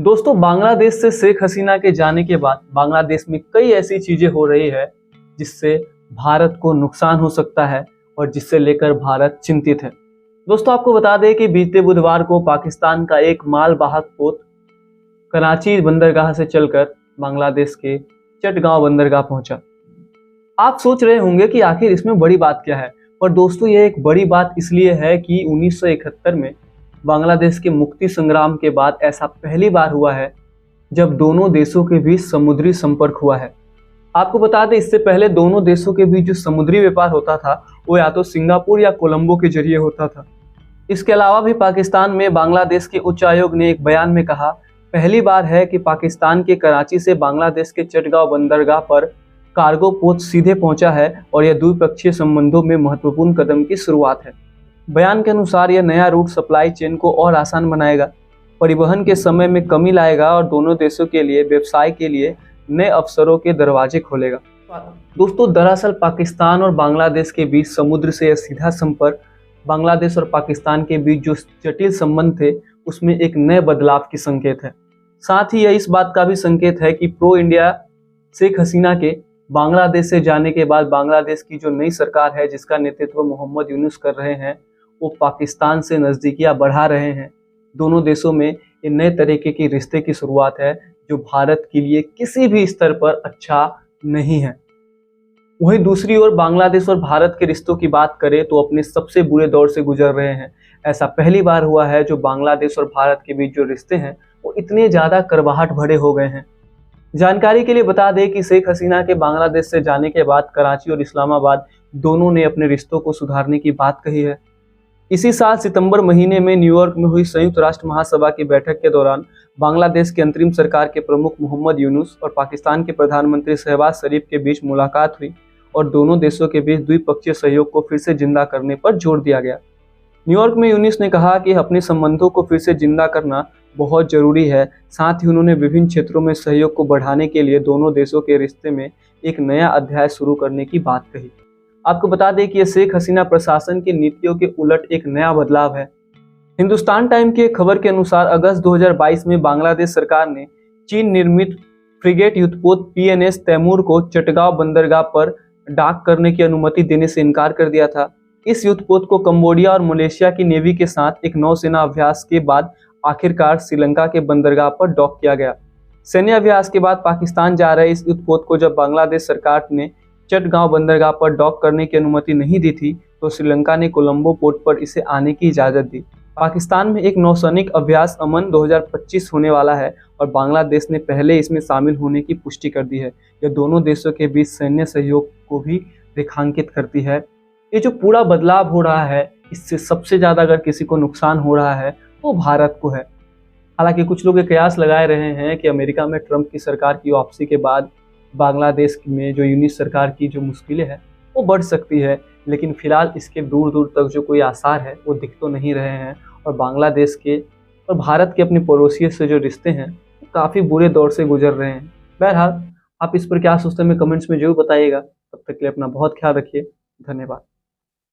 दोस्तों, बांग्लादेश से शेख हसीना के जाने के बाद बांग्लादेश में कई ऐसी चीजें हो रही है जिससे भारत को नुकसान हो सकता है और जिससे लेकर भारत चिंतित है। दोस्तों, आपको बता दें कि बीते बुधवार को पाकिस्तान का एक मालवाहक पोत कराची बंदरगाह से चलकर बांग्लादेश के चटगांव बंदरगाह पहुंचा। आप सोच रहे होंगे कि आखिर इसमें बड़ी बात क्या है, पर दोस्तों यह एक बड़ी बात इसलिए है कि 1971 में बांग्लादेश के मुक्ति संग्राम के बाद ऐसा पहली बार हुआ है जब दोनों देशों के बीच समुद्री संपर्क हुआ है। आपको बता दें, इससे पहले दोनों देशों के बीच जो समुद्री व्यापार होता था वो या तो सिंगापुर या कोलंबो के जरिए होता था। इसके अलावा भी पाकिस्तान में बांग्लादेश के उच्चायोग ने एक बयान में कहा, पहली बार है कि पाकिस्तान के कराची से बांग्लादेश के चटगांव बंदरगाह पर कार्गो पोत सीधे पहुंचा है और यह द्विपक्षीय संबंधों में महत्वपूर्ण कदम की शुरुआत है। बयान के अनुसार यह नया रूट सप्लाई चेन को और आसान बनाएगा, परिवहन के समय में कमी लाएगा और दोनों देशों के लिए व्यवसाय के लिए नए अवसरों के दरवाजे खोलेगा। दोस्तों, दरअसल पाकिस्तान और बांग्लादेश के बीच समुद्र से यह सीधा संपर्क बांग्लादेश और पाकिस्तान के बीच जो जटिल संबंध थे उसमें एक नए बदलाव की संकेत है। साथ ही यह इस बात का भी संकेत है कि प्रो इंडिया शेख हसीना के बांग्लादेश से जाने के बाद बांग्लादेश की जो नई सरकार है जिसका नेतृत्व मोहम्मद यूनुस कर रहे हैं वो पाकिस्तान से नज़दीकियां बढ़ा रहे हैं। दोनों देशों में ये नए तरीके की रिश्ते की शुरुआत है जो भारत के लिए किसी भी स्तर पर अच्छा नहीं है। वहीं दूसरी ओर बांग्लादेश और भारत के रिश्तों की बात करें तो अपने सबसे बुरे दौर से गुजर रहे हैं। ऐसा पहली बार हुआ है जो बांग्लादेश और भारत के बीच जो रिश्ते हैं वो इतने ज़्यादा करवाहट भरे हो गए हैं। जानकारी के लिए बता दें कि शेख हसीना के बांग्लादेश से जाने के बाद कराची और इस्लामाबाद दोनों ने अपने रिश्तों को सुधारने की बात कही है। इसी साल सितंबर महीने में न्यूयॉर्क में हुई संयुक्त राष्ट्र महासभा की बैठक के दौरान बांग्लादेश के अंतरिम सरकार के प्रमुख मोहम्मद यूनुस और पाकिस्तान के प्रधानमंत्री शहबाज शरीफ के बीच मुलाकात हुई और दोनों देशों के बीच द्विपक्षीय सहयोग को फिर से जिंदा करने पर जोर दिया गया। न्यूयॉर्क में यूनुस ने कहा कि अपने संबंधों को फिर से जिंदा करना बहुत जरूरी है। साथ ही उन्होंने विभिन्न क्षेत्रों में सहयोग को बढ़ाने के लिए दोनों देशों के रिश्ते में एक नया अध्याय शुरू करने की बात कही। आपको बता दें कि यह शेख हसीना प्रशासन की नीतियों के उलट एक नया बदलाव है। हिंदुस्तान टाइम की एक खबर के अनुसार अगस्त 2022 में बांग्लादेश सरकार ने चीन निर्मित फ्रिगेट युद्धपोत PNS तैमूर को चटगांव बंदरगाह पर डॉक करने की अनुमति देने से इनकार कर दिया था। इस युद्धपोत को कंबोडिया और मलेशिया की नेवी के साथ एक नौसेना अभ्यास के बाद आखिरकार श्रीलंका के बंदरगाह पर डॉक किया गया। सैन्य अभ्यास के बाद पाकिस्तान जा रहे इस युद्धपोत को जब बांग्लादेश सरकार ने चटगांव बंदरगाह पर डॉक करने की अनुमति नहीं दी थी तो श्रीलंका ने कोलंबो पोर्ट पर इसे आने की इजाज़त दी। पाकिस्तान में एक नौसैनिक अभ्यास अमन 2025 होने वाला है और बांग्लादेश ने पहले इसमें शामिल होने की पुष्टि कर दी है। यह दोनों देशों के बीच सैन्य सहयोग को भी रेखांकित करती है। ये जो पूरा बदलाव हो रहा है इससे सबसे ज़्यादा अगर किसी को नुकसान हो रहा है तो भारत को है। हालांकि कुछ लोग ये कयास लगाए रहे हैं कि अमेरिका में ट्रंप की सरकार की वापसी के बाद बांग्लादेश में जो यूनिस सरकार की जो मुश्किलें हैं वो बढ़ सकती है, लेकिन फिलहाल इसके दूर दूर तक जो कोई आसार है वो दिख तो नहीं रहे हैं और बांग्लादेश के और भारत के अपने पड़ोसियों से जो रिश्ते हैं वो काफ़ी बुरे दौर से गुजर रहे हैं। बहरहाल, आप इस पर क्या सोचते हैं कमेंट्स में जरूर बताइएगा। तब तक के लिए अपना बहुत ख्याल रखिए। धन्यवाद।